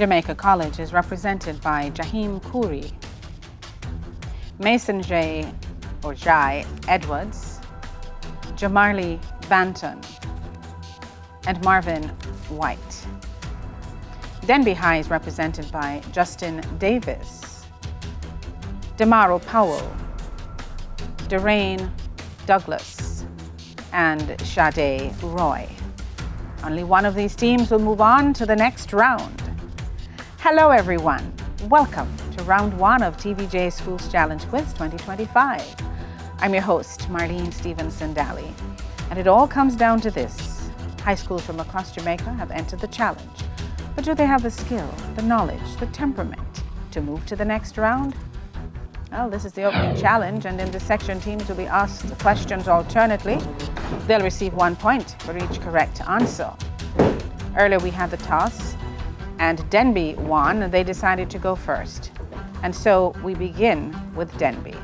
Jamaica College is represented by Jaheem Khoury, Mason Jai Edwards, Jamarli Banton, and Marvin White. Denbigh High is represented by Justin Davis, Damaro Powell, Deraine Douglas, and Sade Roy. Only one of these teams will move on to the next round. Hello everyone, welcome to round one of TVJ Schools Challenge Quiz 2025. I'm your host, Marlene Stevenson-Daly, and it all comes down to this. High schools from across Jamaica have entered the challenge, but do they have the skill, the knowledge, the temperament to move to the next round? Well, this is the opening challenge, and in this section, teams will be asked questions alternately. They'll receive 1 point for each correct answer. Earlier, we had the toss, and Denbigh won, and they decided to go first. And so we begin with Denbigh.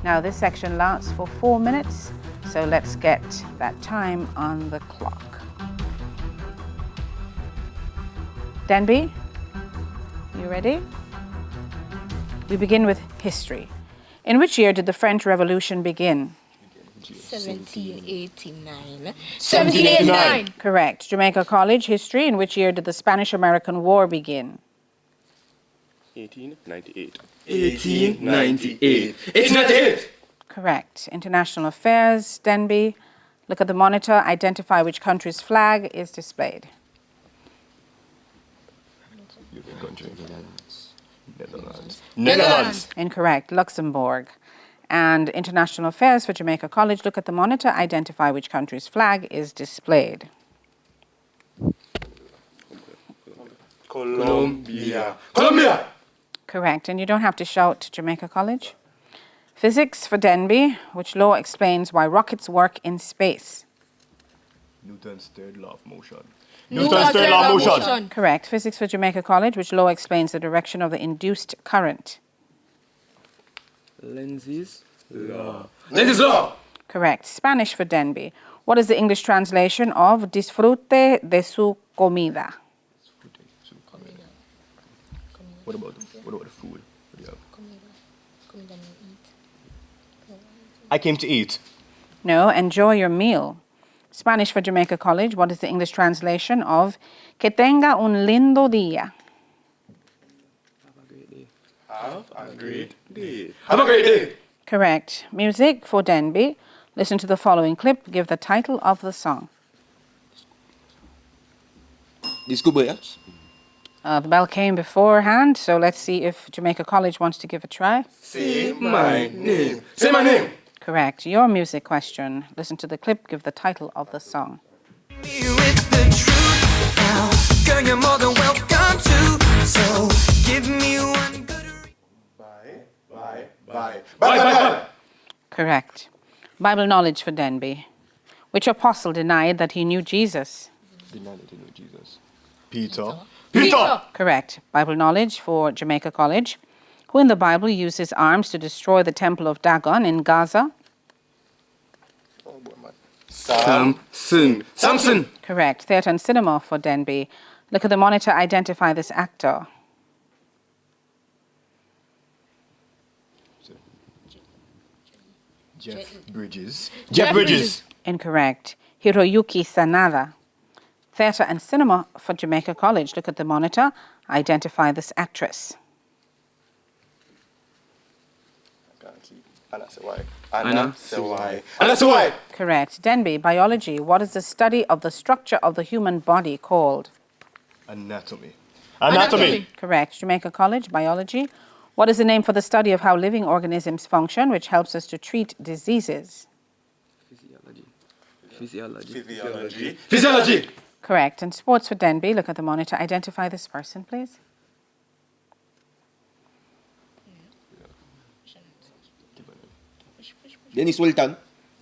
Now, this section lasts for 4 minutes, so let's get that time on the clock. Denbigh, you ready? We begin with history. In which year did the French Revolution begin? 1789. 1789. Correct. Jamaica College, history. In which year did the Spanish-American War begin? 1898. 1898. 1898. Correct. International affairs, Denbigh. Look at the monitor. Identify which country's flag is displayed. Netherlands. Incorrect. Luxembourg. And international affairs for Jamaica College. Look at the monitor. Identify which country's flag is displayed. Colombia. Colombia. Correct. And you don't have to shout Jamaica College. Physics for Denbigh. Which law explains why rockets work in space? Newton's third law of motion. Newton's third law of motion. Correct. Physics for Jamaica College. Which law explains the direction of the induced current? Lenses law. Lenses law. Correct. Spanish for Denbigh. What is the English translation of disfrute de su comida? What about the food? What do you have? I came to eat. No, enjoy your meal. Spanish for Jamaica College. What is the English translation of que tenga un lindo día? Have a great day. Have a great day. Correct. Music for Denbigh. Listen to the following clip. Give the title of the song. Disco Boyas. The bell came beforehand, so let's see if Jamaica College wants to give a try. Say my name. Say my name. Correct. Your music question. Listen to the clip. Give the title of the song. With the truth now, girl, you're more than welcome to. So give me one good Bye. Correct. Bible knowledge for Denbigh. Which apostle denied that he knew Jesus? Denied that he knew Jesus. Peter. Correct. Bible knowledge for Jamaica College. Who in the Bible used his arms to destroy the temple of Dagon in Gaza? Samson. Correct. Theatre and cinema for Denbigh. Look at the monitor. Identify this actor. Jeff Bridges. Incorrect. Hiroyuki Sanada. Theatre and cinema for Jamaica College. Look at the monitor. Identify this actress. Anna Sawai. Correct. Denbigh, biology. What is the study of the structure of the human body called? Anatomy. Correct. Jamaica College, biology. What is the name for the study of how living organisms function, which helps us to treat diseases? Physiology. Correct. And sports for Denbigh. Look at the monitor. Identify this person, please. Dennis Sultan.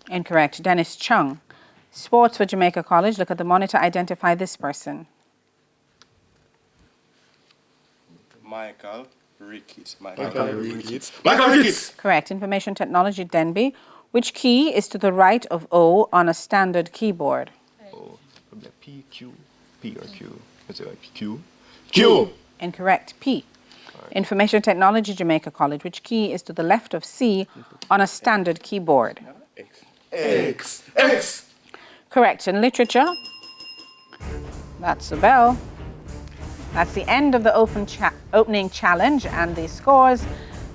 Incorrect. Dennis Chung. Sports for Jamaica College. Look at the monitor. Identify this person. Michael Ricketts. Correct. Information technology, Denbigh. Which key is to the right of O on a standard keyboard? Oh, P, Q, P or Q. Let's say like Q. Incorrect. P. Information Technology, Jamaica College. Which key is to the left of C on a standard keyboard? X. X. Correct. In literature, that's a bell. That's the end of the opening challenge and the scores.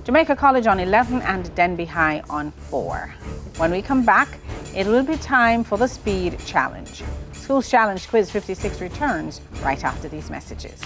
Jamaica College on 11 and Denbigh High on 4. When we come back, it will be time for the speed challenge. Schools Challenge Quiz 56 returns right after these messages.